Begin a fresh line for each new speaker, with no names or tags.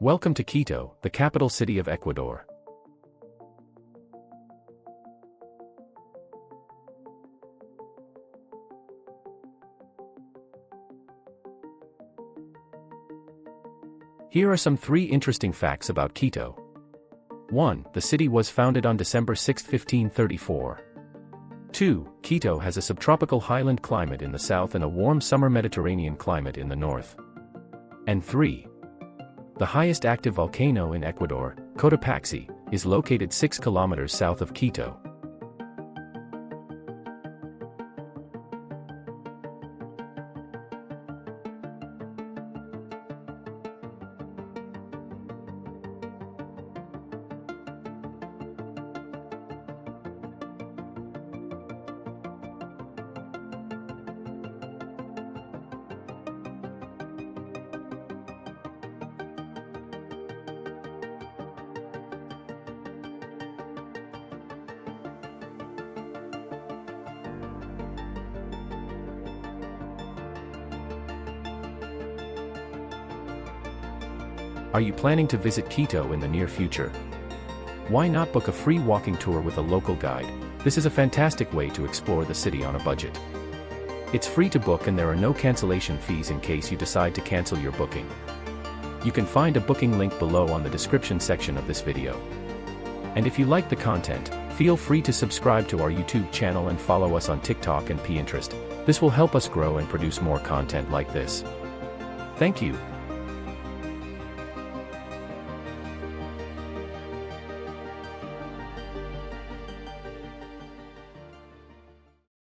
Welcome to Quito, the capital city of Ecuador. Here are some 3 interesting facts about Quito. 1. The city was founded on December 6, 1534. 2. Quito has a subtropical highland climate in the south and a warm summer Mediterranean climate in the north. And 3. The highest active volcano in Ecuador, Cotopaxi, is located 6 kilometers south of Quito. Are you planning to visit Quito in the near future? Why not book a free walking tour with a local guide? This is a fantastic way to explore the city on a budget. It's free to book and there are no cancellation fees in case you decide to cancel your booking. You can find a booking link below on the description section of this video. And if you like the content, feel free to subscribe to our YouTube channel and follow us on TikTok and Pinterest. This will help us grow and produce more content like this. Thank you.